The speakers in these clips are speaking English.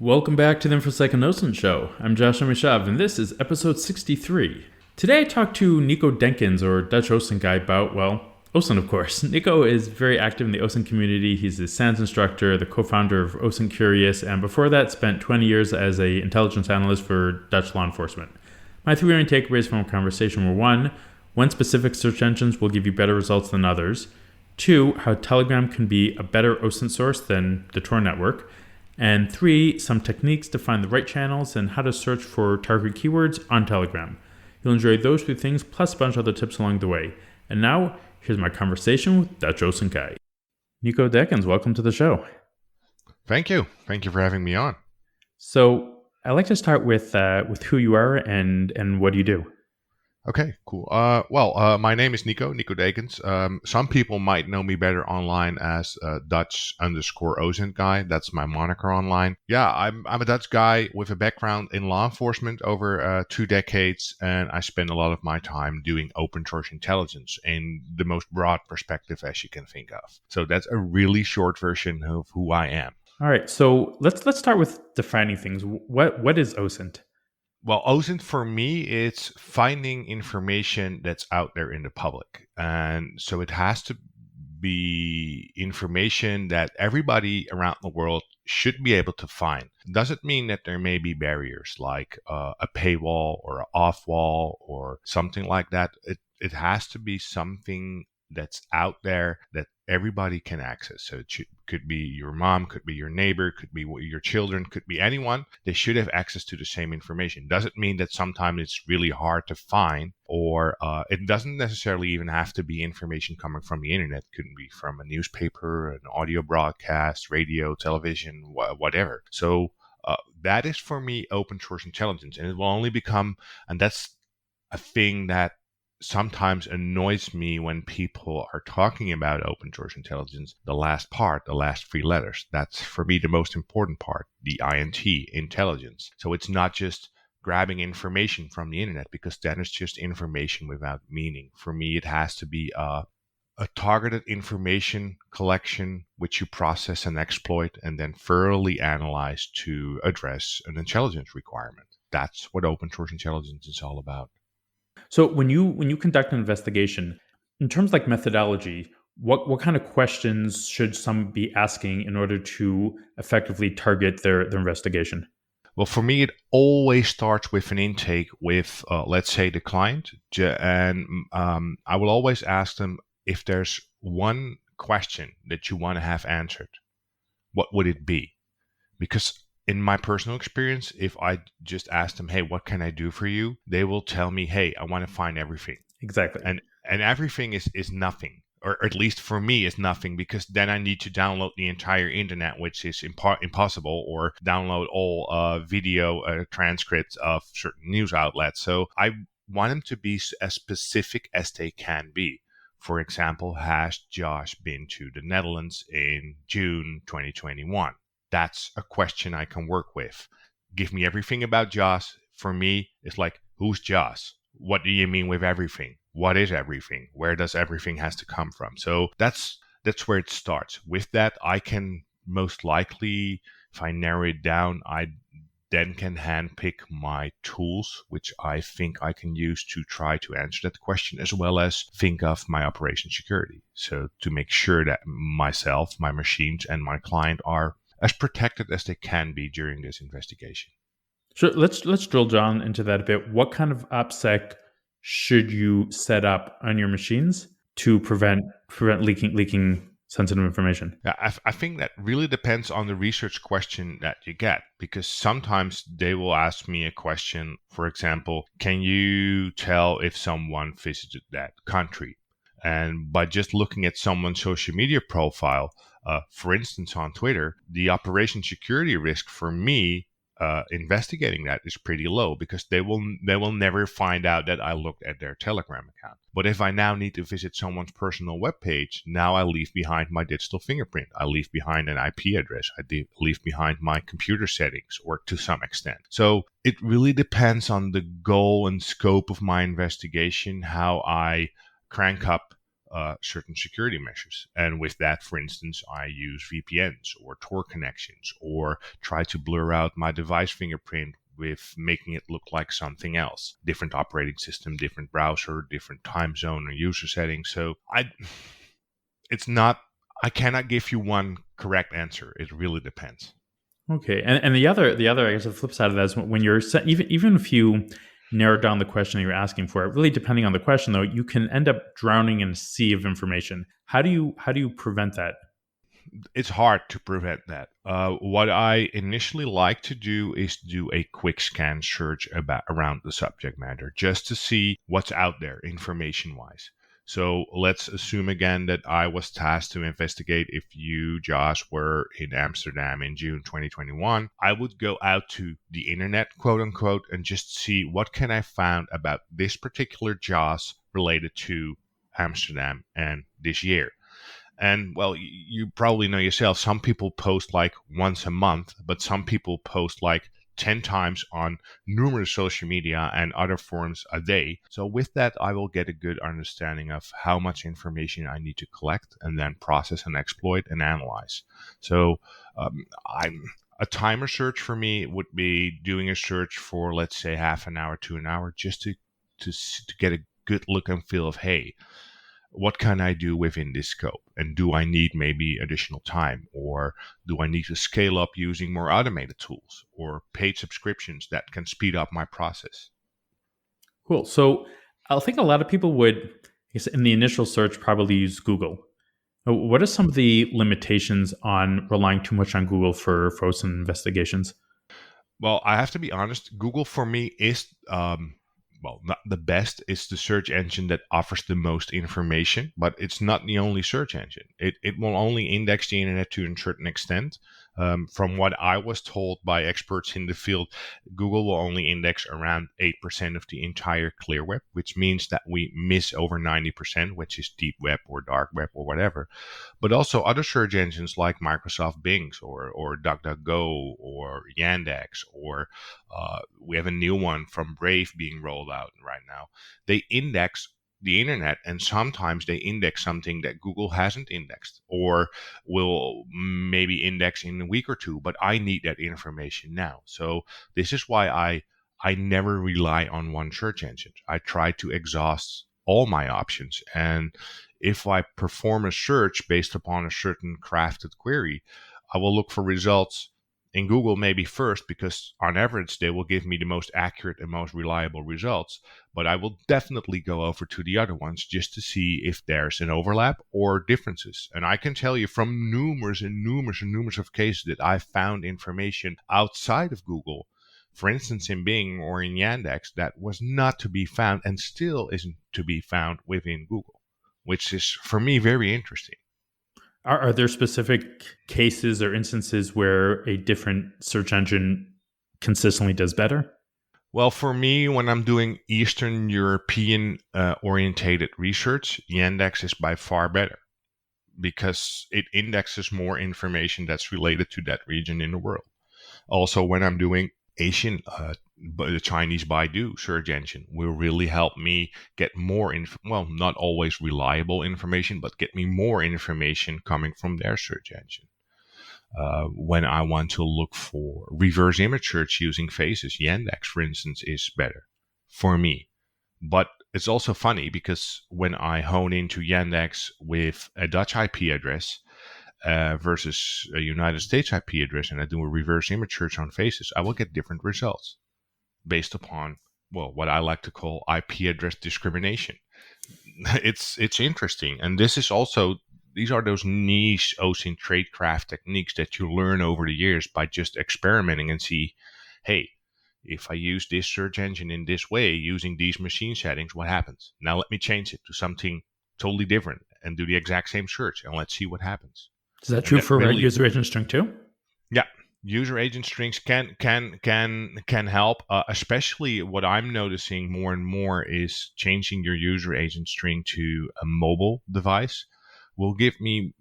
Welcome back to the Infosec OSINT Show. I'm Josh Amishav, and this is episode 63. Today I talked to Nico Dekens, or Dutch OSINT guy, about, OSINT of course. Nico is very active in the OSINT community. He's a SANS instructor, the co-founder of OSINT Curious, and before that spent 20 years as an intelligence analyst for Dutch law enforcement. My three main takeaways from our conversation were: one, when specific search engines will give you better results than others; two, how Telegram can be a better OSINT source than the Tor network; and three, some techniques to find the right channels and how to search for target keywords on Telegram. You'll enjoy those three things plus a bunch of other tips along the way. And now, here's my conversation with Dutch OSINT guy. Nico Dekens, welcome to the show. Thank you. Thank you for having me on. So, I'd like to start with who you are and what do you do? Okay, cool. My name is Nico Dekens. Some people might know me better online as Dutch_OSINT guy. That's my moniker online. Yeah, I'm a Dutch guy with a background in law enforcement over 2 decades, and I spend a lot of my time doing open source intelligence in the most broad perspective as you can think of. So that's a really short version of who I am. All right, so let's start with defining things. What is OSINT? Well, OSINT for me, it's finding information that's out there in the public. And so it has to be information that everybody around the world should be able to find. Doesn't mean that there may be barriers like a paywall or an off wall or something like that. It has to be something that's out there that everybody can access. So it could be your mom, could be your neighbor, could be your children, could be anyone. They should have access to the same information. Doesn't mean that sometimes it's really hard to find, or it doesn't necessarily even have to be information coming from the internet. It could be from a newspaper, an audio broadcast, radio, television, whatever. So that is for me open source intelligence, and it will only become, and that's a thing that sometimes annoys me when people are talking about open source intelligence. The last part, the last 3 letters, that's for me the most important part, the INT, intelligence. So it's not just grabbing information from the internet, because then it's just information without meaning. For me, it has to be a targeted information collection which you process and exploit and then thoroughly analyze to address an intelligence requirement. That's what open source intelligence is all about. So when you conduct an investigation, in terms like methodology, what kind of questions should some be asking in order to effectively target their investigation? Well, for me, it always starts with an intake with, let's say, the client. And I will always ask them, if there's one question that you want to have answered, what would it be? Because in my personal experience, if I just ask them, hey, what can I do for you? They will tell me, hey, I want to find everything. Exactly. And everything is nothing, or at least for me is nothing, because then I need to download the entire internet, which is impossible, or download all video transcripts of certain news outlets. So I want them to be as specific as they can be. For example, has Josh been to the Netherlands in June 2021? That's a question I can work with. Give me everything about Josh. For me, it's like, who's Josh? What do you mean with everything? What is everything? Where does everything has to come from? So that's where it starts. With that, I can most likely, if I narrow it down, I then can handpick my tools, which I think I can use to try to answer that question, as well as think of my operation security. So to make sure that myself, my machines, and my client are as protected as they can be during this investigation. So let's drill down into that a bit. What kind of OPSEC should you set up on your machines to prevent leaking sensitive information? Yeah, I think that really depends on the research question that you get, because sometimes they will ask me a question, for example, can you tell if someone visited that country? And by just looking at someone's social media profile, for instance, on Twitter, the operation security risk for me investigating that is pretty low, because they will never find out that I looked at their Telegram account. But if I now need to visit someone's personal webpage, now I leave behind my digital fingerprint. I leave behind an IP address. I leave behind my computer settings, or to some extent. So it really depends on the goal and scope of my investigation, how I crank up certain security measures. And with that, for instance, I use VPNs or Tor connections, or try to blur out my device fingerprint with making it look like something else. Different operating system, different browser, different time zone or user settings. So I cannot give you one correct answer. It really depends. Okay, and the other I guess the flip side of that is when you're even if you narrow down the question you're asking for, really depending on the question though, you can end up drowning in a sea of information. How do you prevent that? It's hard to prevent that. What I initially like to do is do a quick scan search around the subject matter, just to see what's out there information wise. So let's assume again that I was tasked to investigate if you, Josh, were in Amsterdam in June 2021. I would go out to the internet, quote unquote, and just see what can I find about this particular Josh related to Amsterdam and this year. And well, you probably know yourself, some people post like once a month, but some people post like 10 times on numerous social media and other forums a day. So with that, I will get a good understanding of how much information I need to collect and then process and exploit and analyze. So a timer search for me would be doing a search for, let's say, half an hour to an hour, just to get a good look and feel of, hey, what can I do within this scope? And do I need maybe additional time? Or do I need to scale up using more automated tools or paid subscriptions that can speed up my process? Cool. So I think a lot of people would, I guess, in the initial search, probably use Google. What are some of the limitations on relying too much on Google for OSINT investigations? Well, I have to be honest, Google for me is not the best. It's the search engine that offers the most information, but it's not the only search engine. It will only index the internet to a certain extent. From what I was told by experts in the field, Google will only index around 8% of the entire clear web, which means that we miss over 90%, which is deep web or dark web or whatever. But also other search engines like Microsoft Bing's or DuckDuckGo or Yandex, or we have a new one from Brave being rolled out right now. They index the internet, and sometimes they index something that Google hasn't indexed or will maybe index in a week or two, but I need that information now. So this is why I never rely on one search engine. I try to exhaust all my options, and if I perform a search based upon a certain crafted query, I will look for results in Google maybe first, because on average they will give me the most accurate and most reliable results. But I will definitely go over to the other ones just to see if there's an overlap or differences. And I can tell you from numerous of cases that I've found information outside of Google, for instance in Bing or in Yandex, that was not to be found and still isn't to be found within Google, which is for me very interesting. Are there specific cases or instances where a different search engine consistently does better? Well, for me, when I'm doing Eastern European orientated research, Yandex is by far better because it indexes more information that's related to that region in the world. Also, when I'm doing Asian, the Chinese Baidu search engine will really help me get more, not always reliable information, but get me more information coming from their search engine. When I want to look for reverse image search using faces, Yandex, for instance, is better for me. But it's also funny because when I hone into Yandex with a Dutch IP address versus a United States IP address, and I do a reverse image search on faces, I will get different results based upon, what I like to call IP address discrimination. It's interesting. And these are those niche OSINT tradecraft techniques that you learn over the years by just experimenting and see, hey, if I use this search engine in this way using these machine settings, what happens? Now let me change it to something totally different and do the exact same search, and let's see what happens. Is that true for user agent string too? Yeah. User agent strings can help, especially what I'm noticing more and more is changing your user agent string to a mobile device will give me,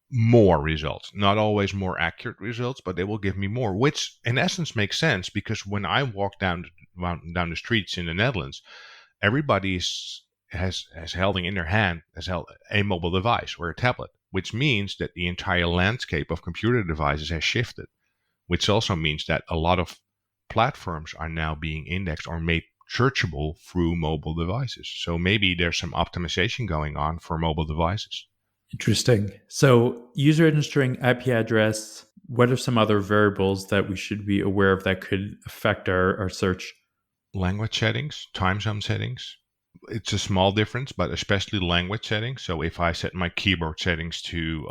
more results. Not always more accurate results, but they will give me more, which in essence makes sense because when I walk down the streets in the Netherlands, everybody's has held in their hand has held a mobile device or a tablet, which means that the entire landscape of computer devices has shifted, which also means that a lot of platforms are now being indexed or made searchable through mobile devices. So maybe there's some optimization going on for mobile devices. Interesting. So user registering IP address, what are some other variables that we should be aware of that could affect our search? Language settings, time zone settings. It's a small difference, but especially language settings. So if I set my keyboard settings to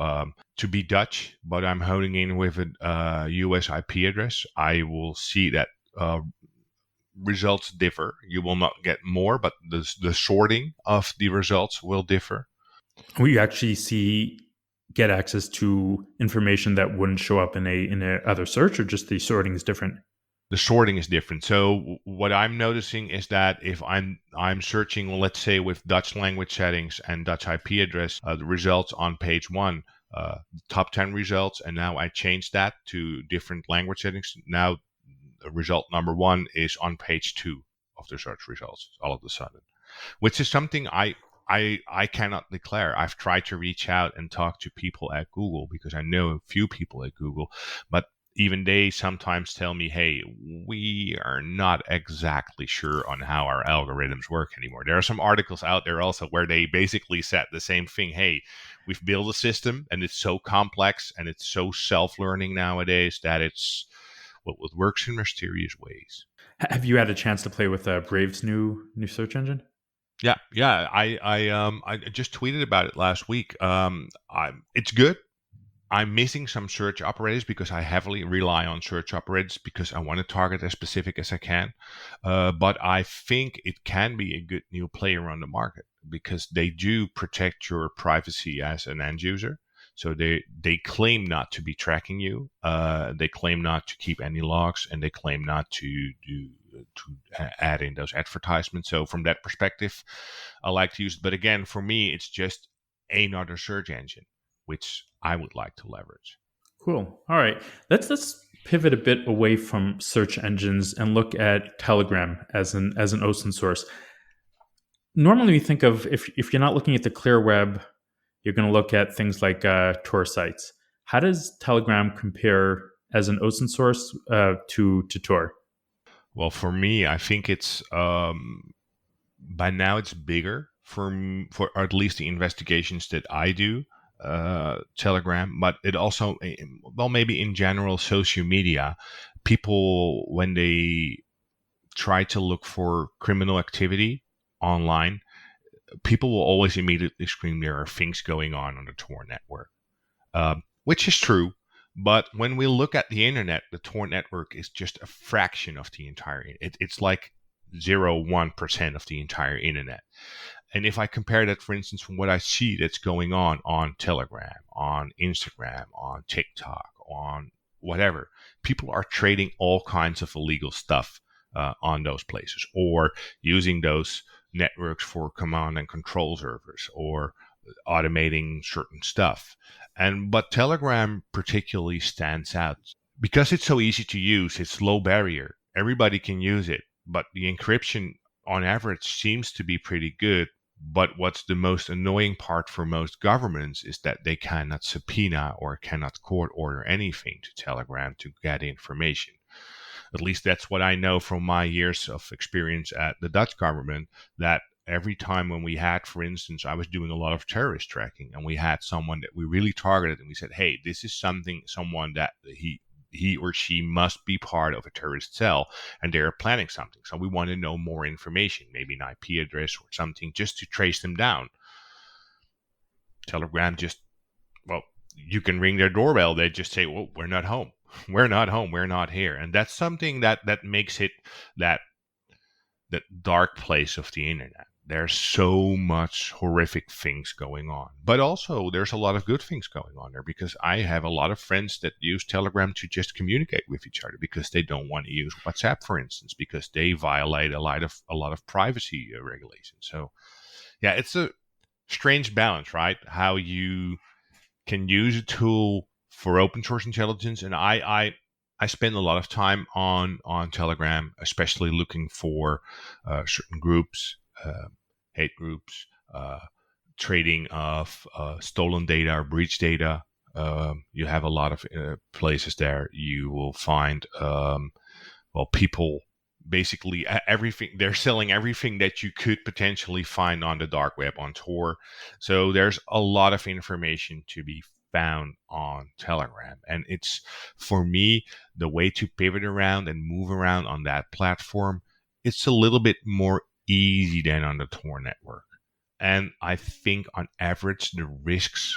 be Dutch, but I'm holding in with a US IP address, I will see that results differ. You will not get more, but the sorting of the results will differ. We actually get access to information that wouldn't show up in a other search, or just the sorting is different? The sorting is different. So what I'm noticing is that if I'm searching, let's say with Dutch language settings and Dutch IP address, the results on page 1, top 10 results, and now I change that to different language settings. Now result number 1 is on page 2 of the search results all of a sudden, which is something I cannot declare. I've tried to reach out and talk to people at Google because I know a few people at Google, but even they sometimes tell me, hey, we are not exactly sure on how our algorithms work anymore. There are some articles out there also where they basically said the same thing. Hey, we've built a system and it's so complex and it's so self-learning nowadays that it works in mysterious ways. Have you had a chance to play with Brave's new search engine? Yeah. I just tweeted about it last week. It's good. I'm missing some search operators because I heavily rely on search operators because I want to target as specific as I can. But I think it can be a good new player on the market because they do protect your privacy as an end user. So they claim not to be tracking you. They claim not to keep any logs, and they claim not to add in those advertisements. So from that perspective, I like to use it. But again, for me, it's just another search engine, which I would like to leverage. Cool. All right. Let's pivot a bit away from search engines and look at Telegram as an OSINT source. Normally, we think of if you're not looking at the clear web, you're going to look at things like Tor sites. How does Telegram compare as an OSINT source to Tor? Well, for me, I think it's by now it's bigger for at least the investigations that I do. Telegram, but it also, well, maybe in general, social media, people, when they try to look for criminal activity online, people will always immediately scream there are things going on the Tor network, which is true. But when we look at the internet, the Tor network is just a fraction of the entire. It's like 0.1% of the entire internet. And if I compare that, for instance, from what I see that's going on Telegram, on Instagram, on TikTok, on whatever, people are trading all kinds of illegal stuff on those places, or using those networks for command and control servers, or automating certain stuff. But Telegram particularly stands out because it's so easy to use. It's low barrier. Everybody can use it, but the encryption on average seems to be pretty good. But what's the most annoying part for most governments is that they cannot subpoena or cannot court order anything to Telegram to get information. At least that's what I know from my years of experience at the Dutch government, that every time when we had, for instance, I was doing a lot of terrorist tracking, and we had someone that we really targeted, and we said, hey, this is someone that he or she must be part of a terrorist cell, and they're planning something. So we want to know more information, maybe an IP address or something, just to trace them down. Telegram just, well, you can ring their doorbell. They just say, well, we're not home. We're not home. We're not here. And that's something that makes it that dark place of the internet. There's so much horrific things going on. But also, there's a lot of good things going on there, because I have a lot of friends that use Telegram to just communicate with each other because they don't want to use WhatsApp, for instance, because they violate a lot of privacy regulations. So, yeah, it's a strange balance, right? How you can use a tool for open source intelligence. And I spend a lot of time on Telegram, especially looking for certain groups. hate groups, trading of stolen data or breach data. You have a lot of places there. You will find people basically everything. They're selling everything that you could potentially find on the dark web on Tor. So there's a lot of information to be found on Telegram. And it's, for me, the way to pivot around and move around on that platform. It's a little bit more easy than on the Tor network. And I think on average, the risks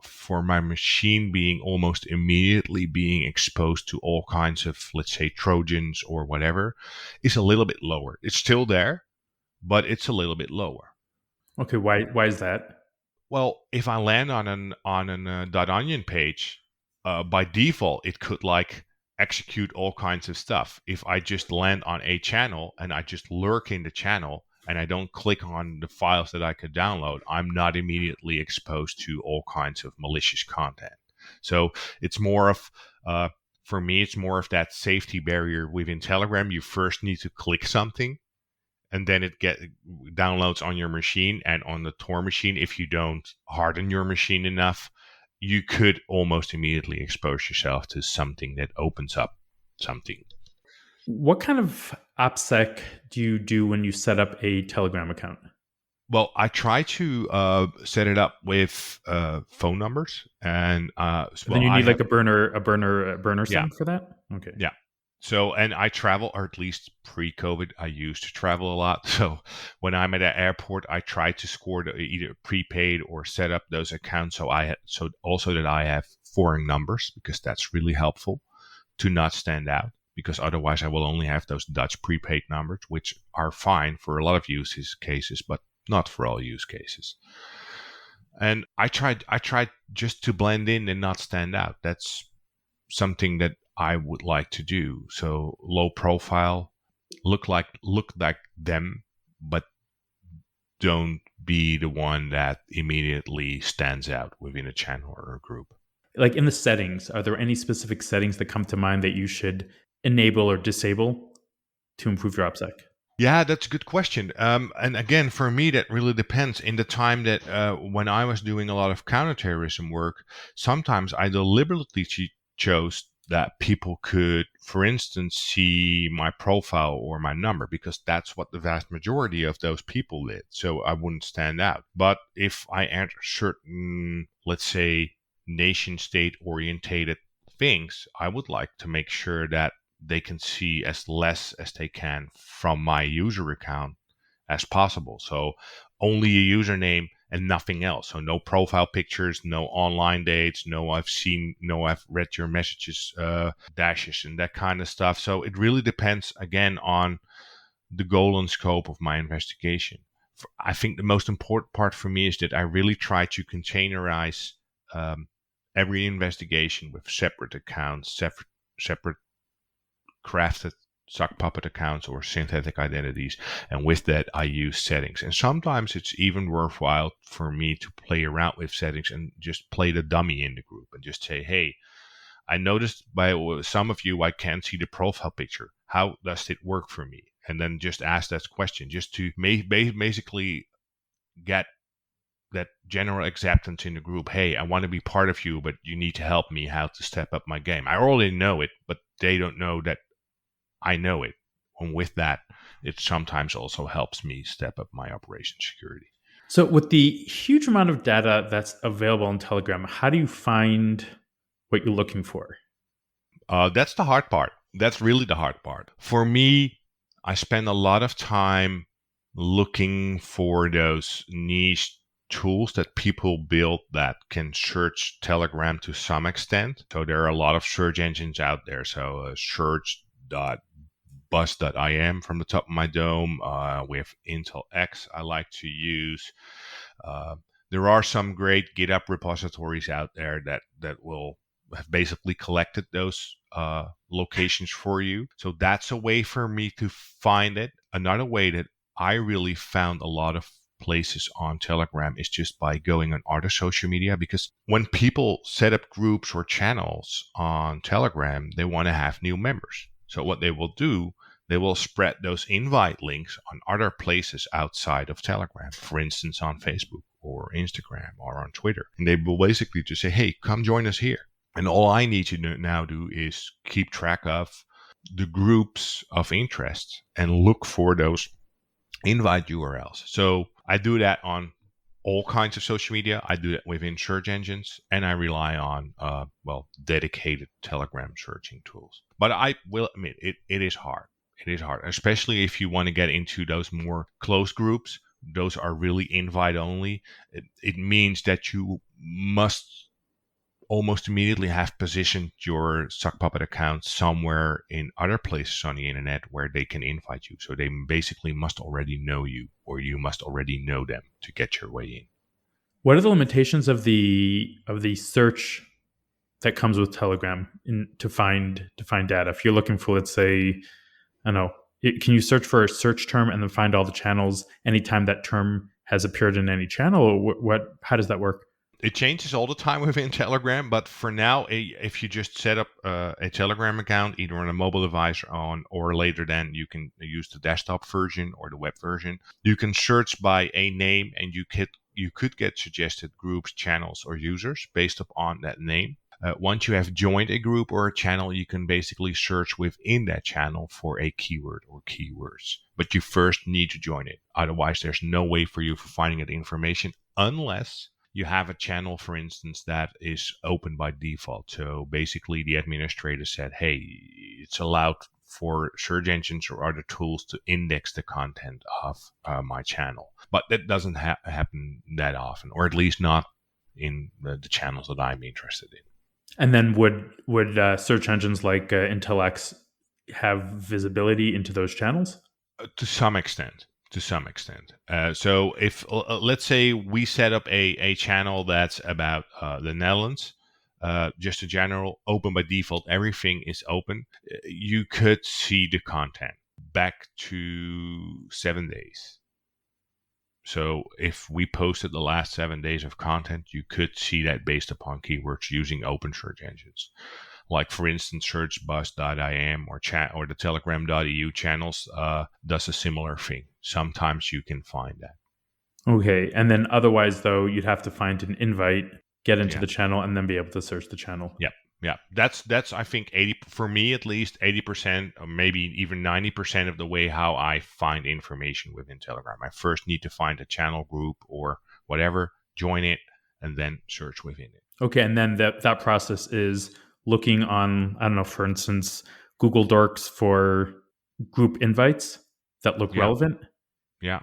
for my machine being almost immediately being exposed to all kinds of, let's say, Trojans or whatever, is a little bit lower. It's still there, but it's a little bit lower. Okay, why is that? Well, if I land on an .onion page, by default, it could like execute all kinds of stuff. If I just land on a channel and I just lurk in the channel and I don't click on the files that I could download, I'm not immediately exposed to all kinds of malicious content. So it's more of, for me, it's more of that safety barrier within Telegram. You first need to click something, and then it downloads on your machine. And on the Tor machine, if you don't harden your machine enough, you could almost immediately expose yourself to something that opens up something. What kind of OPSEC do you do when you set up a Telegram account? Well, I try to set it up with phone numbers, and then you need like a burner Yeah. SIM for that. Okay. Yeah. So, and I travel, or at least pre-COVID, I used to travel a lot. So when I'm at an airport, I try to score either prepaid or set up those accounts so also that I have foreign numbers, because that's really helpful to not stand out. Because otherwise I will only have those Dutch prepaid numbers, which are fine for a lot of use cases, but not for all use cases. And I tried just to blend in and not stand out. That's something that I would like to do. So low profile, look like them, but don't be the one that immediately stands out within a channel or a group. Like in the settings, are there any specific settings that come to mind that you should enable or disable to improve your OPSEC? Yeah, that's a good question. And again, for me, that really depends. In the time that when I was doing a lot of counterterrorism work, sometimes I deliberately chose that people could, for instance, see my profile or my number, because that's what the vast majority of those people did. So I wouldn't stand out. But if I enter certain, let's say, nation state orientated things, I would like to make sure that they can see as less as they can from my user account as possible. So only a username and nothing else. So no profile pictures, no online dates, no I've read your messages, dashes and that kind of stuff. So it really depends, again, on the goal and scope of my investigation. I think the most important part for me is that I really try to containerize every investigation with separate accounts, separate crafted sock puppet accounts or synthetic identities, and with that I use settings. And sometimes it's even worthwhile for me to play around with settings and just play the dummy in the group and just say, hey, I noticed by some of you I can't see the profile picture. How does it work for me? And then just ask that question, just to basically get that general acceptance in the group. Hey, I want to be part of you, but you need to help me how to step up my game. I already know it, but they don't know that I know it. And with that, it sometimes also helps me step up my operation security. So with the huge amount of data that's available on Telegram, how do you find what you're looking for? That's the hard part. That's really the hard part. For me, I spend a lot of time looking for those niche tools that people build that can search Telegram to some extent. So there are a lot of search engines out there. So search.buzz.im from the top of my dome. With Intel X, I like to use. There are some great GitHub repositories out there that will have basically collected those locations for you. So that's a way for me to find it. Another way that I really found a lot of places on Telegram is just by going on other social media, because when people set up groups or channels on Telegram, they want to have new members. So what they will do, they will spread those invite links on other places outside of Telegram, for instance, on Facebook or Instagram or on Twitter. And they will basically just say, hey, come join us here. And all I need to now do is keep track of the groups of interest and look for those invite URLs. So I do that on all kinds of social media. I do that within search engines, and I rely on dedicated Telegram searching tools. But I will admit it is hard. It is hard, especially if you want to get into those more close groups. Those are really invite only. It means that you must almost immediately have positioned your Sock Puppet account somewhere in other places on the internet where they can invite you. So they basically must already know you, or you must already know them to get your way in. What are the limitations of the search that comes with Telegram to find data? If you're looking for, let's say, I don't know, can you search for a search term and then find all the channels anytime that term has appeared in any channel? Or how does that work? It changes all the time within Telegram, but for now, if you just set up a Telegram account, either on a mobile device or later then you can use the desktop version or the web version, you can search by a name, and you could get suggested groups, channels, or users based upon that name. Once you have joined a group or a channel, you can basically search within that channel for a keyword or keywords. But you first need to join it. Otherwise, there's no way for you for finding that information unless you have a channel, for instance, that is open by default. So basically the administrator said, hey, it's allowed for search engines or other tools to index the content of my channel. But that doesn't happen that often, or at least not in the channels that I'm interested in. And then would search engines like Intellex have visibility into those channels? To some extent. So if, let's say we set up a channel that's about the Netherlands, just a general open by default, everything is open. You could see the content back to 7 days. So if we posted the last 7 days of content, you could see that based upon keywords using open search engines. Like, for instance, searchbus.im or the telegram.eu channels does a similar thing. Sometimes you can find that. Okay. And then otherwise, though, you'd have to find an invite, get into the channel, and then be able to search the channel. Yeah. That's I think 80, for me at least, 80% or maybe even 90% of the way how I find information within Telegram. I first need to find a channel group or whatever, join it, and then search within it. Okay. And then that process is looking on, I don't know, for instance, Google Docs for group invites that look relevant. Yeah.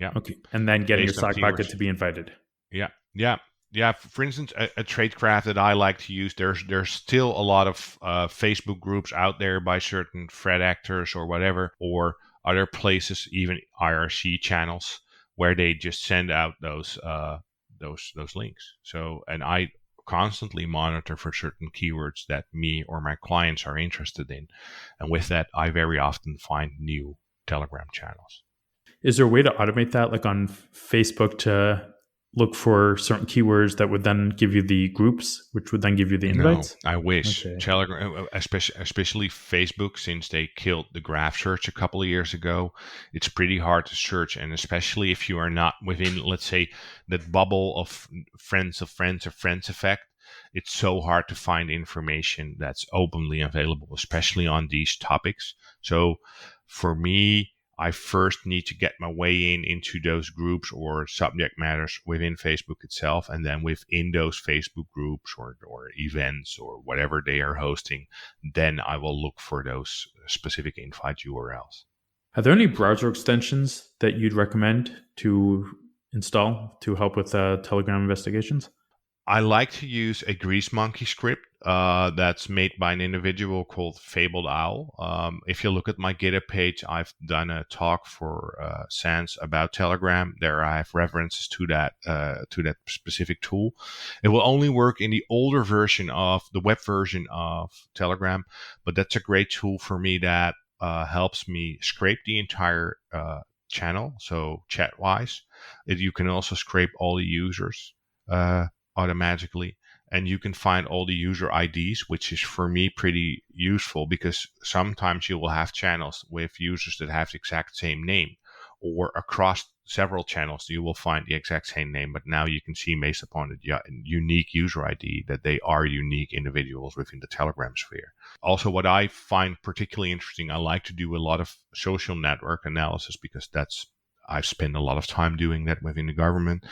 Okay. And then getting your Sock Pocket to be invited. Yeah. For instance, a tradecraft that I like to use, there's still a lot of Facebook groups out there by certain threat actors or whatever, or other places, even IRC channels, where they just send out those links. So, and I constantly monitor for certain keywords that me or my clients are interested in. And with that, I very often find new Telegram channels. Is there a way to automate that, like on Facebook, to look for certain keywords that would then give you the groups, which would then give you the invites? No, I wish. Okay. Telegram, especially Facebook, since they killed the graph search a couple of years ago, it's pretty hard to search. And especially if you are not within, let's say, that bubble of friends of friends or friends effect, it's so hard to find information that's openly available, especially on these topics. So for me, I first need to get my way into those groups or subject matters within Facebook itself. And then within those Facebook groups or events or whatever they are hosting, then I will look for those specific invite URLs. Are there any browser extensions that you'd recommend to install to help with Telegram investigations? I like to use a Grease Monkey script that's made by an individual called Fabled Owl. If you look at my GitHub page, I've done a talk for Sans about Telegram. There I have references to that specific tool. It will only work in the older version of the web version of Telegram, but that's a great tool for me that helps me scrape the entire channel, so chat-wise. You can also scrape all the users automatically, and you can find all the user IDs, which is for me pretty useful because sometimes you will have channels with users that have the exact same name, or across several channels you will find the exact same name, but now you can see based upon the unique user ID that they are unique individuals within the Telegram sphere. Also, what I find particularly interesting, I like to do a lot of social network analysis because I've spent a lot of time doing that within the government.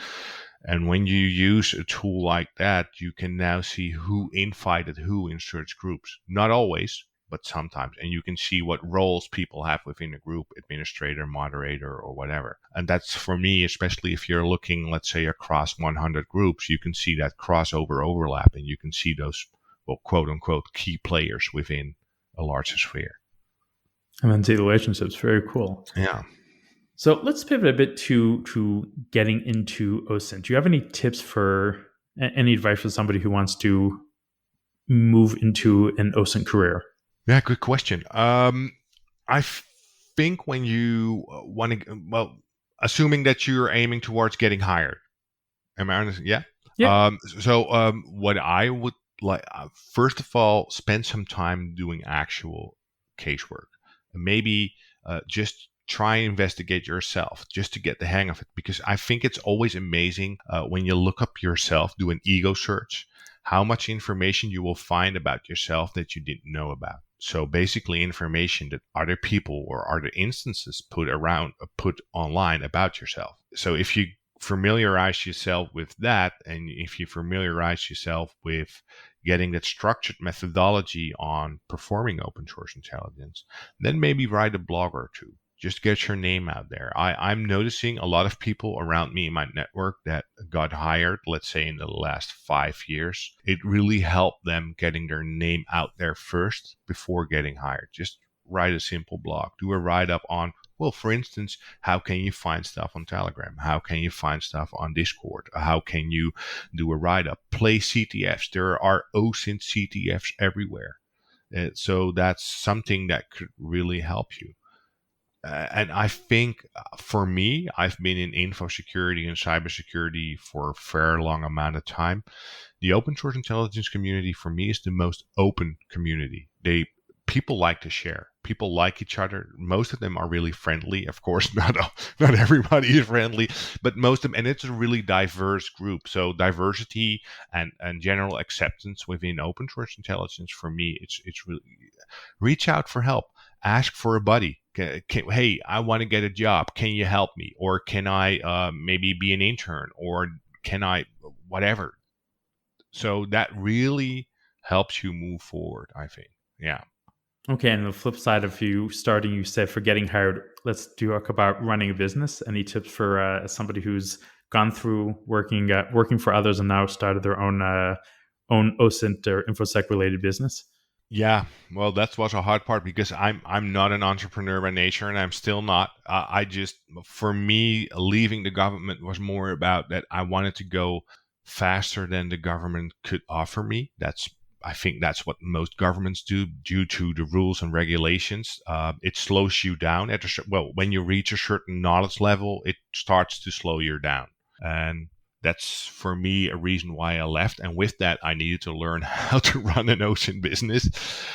And when you use a tool like that, you can now see who invited who in search groups. Not always, but sometimes. And you can see what roles people have within a group, administrator, moderator, or whatever. And that's for me, especially if you're looking, let's say, across 100 groups, you can see that crossover overlap, and you can see those, well, quote unquote, key players within a larger sphere. And then see the relationships. Very cool. Yeah. So let's pivot a bit to getting into OSINT. Do you have any tips for any advice for somebody who wants to move into an OSINT career? Yeah, good question. I think when you want to, well, assuming that you're aiming towards getting hired, am I honest? Yeah. Yeah. What I would like, first of all, spend some time doing actual casework. Maybe just try and investigate yourself just to get the hang of it, because I think it's always amazing when you look up yourself, do an ego search, how much information you will find about yourself that you didn't know about. So basically information that other people or other instances put online about yourself. So if you familiarize yourself with that, and if you familiarize yourself with getting that structured methodology on performing open source intelligence, then maybe write a blog or two. Just get your name out there. I'm noticing a lot of people around me in my network that got hired, let's say in the last 5 years. It really helped them getting their name out there first before getting hired. Just write a simple blog. Do a write-up on, well, for instance, how can you find stuff on Telegram? How can you find stuff on Discord? How can you do a write-up? Play CTFs. There are OSINT CTFs everywhere. So that's something that could really help you. And I think for me, I've been in info security and cybersecurity for a fair long amount of time. The open source intelligence community for me is the most open community. People like to share. People like each other. Most of them are really friendly. Of course, not everybody is friendly, but most of them, and it's a really diverse group. So diversity and general acceptance within open source intelligence for me, it's really reach out for help. Ask for a buddy. Hey, I want to get a job. Can you help me? Or can I maybe be an intern? Or can I whatever? So that really helps you move forward, I think. Yeah. Okay, and the flip side of you starting, you said for getting hired, let's talk about running a business. Any tips for somebody who's gone through working for others and now started their own OSINT or InfoSec related business? Yeah, well, that was a hard part because I'm not an entrepreneur by nature, and I'm still not. For me, leaving the government was more about that I wanted to go faster than the government could offer me. I think that's what most governments do due to the rules and regulations. It slows you down when you reach a certain knowledge level, it starts to slow you down. And that's, for me, a reason why I left. And with that, I needed to learn how to run an OSINT business.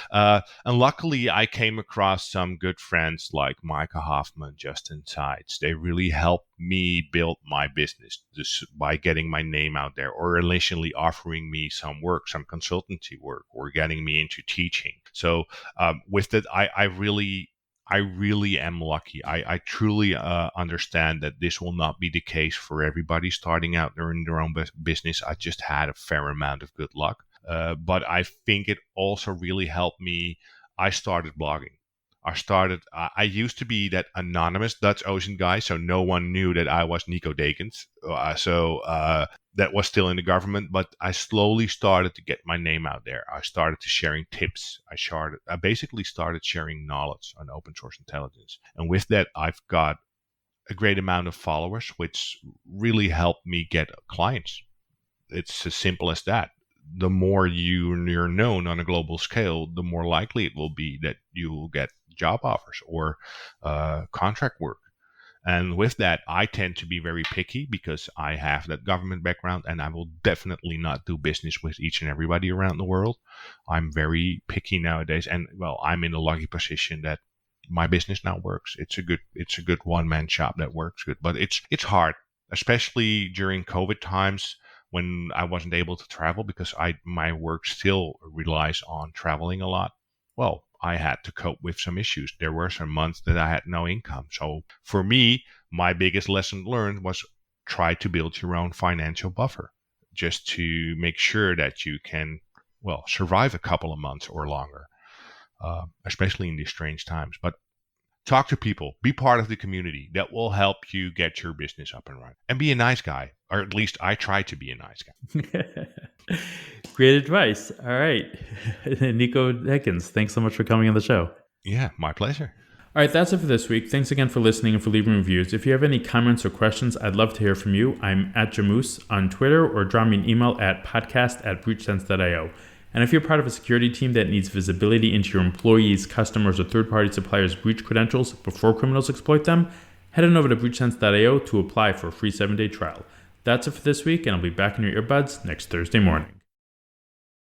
And luckily, I came across some good friends like Micah Hoffman, Justin Sides. They really helped me build my business just by getting my name out there, or initially offering me some work, some consultancy work, or getting me into teaching. So with that, I really am lucky. I truly understand that this will not be the case for everybody starting out in their own business. I just had a fair amount of good luck. But I think it also really helped me. I started blogging. I used to be that anonymous Dutch OSINT guy, so no one knew that I was Nico Dekens. That was still in the government, but I slowly started to get my name out there. I started to sharing tips. I basically started sharing knowledge on open source intelligence. And with that, I've got a great amount of followers, which really helped me get clients. It's as simple as that. The more you're known on a global scale, the more likely it will be that you will get job offers or contract work. And with that, I tend to be very picky because I have that government background, and I will definitely not do business with each and everybody around the world. I'm very picky nowadays, and well, I'm in a lucky position that my business now works. It's a good one-man shop that works good, but it's hard, especially during COVID times when I wasn't able to travel because my work still relies on traveling a lot. Well, I had to cope with some issues. There were some months that I had no income. So for me, my biggest lesson learned was try to build your own financial buffer just to make sure that you can, well, survive a couple of months or longer, especially in these strange times. But talk to people, be part of the community. That will help you get your business up and running. And be a nice guy, or at least I try to be a nice guy. Great advice. All right. Nico Dekens, thanks so much for coming on the show. Yeah, my pleasure. All right, that's it for this week. Thanks again for listening and for leaving reviews. If you have any comments or questions, I'd love to hear from you. I'm at Jamoose on Twitter, or drop me an email at podcast@breachsense.io. And if you're part of a security team that needs visibility into your employees, customers, or third-party suppliers' breach credentials before criminals exploit them, head on over to breachsense.io to apply for a free 7-day trial. That's it for this week, and I'll be back in your earbuds next Thursday morning.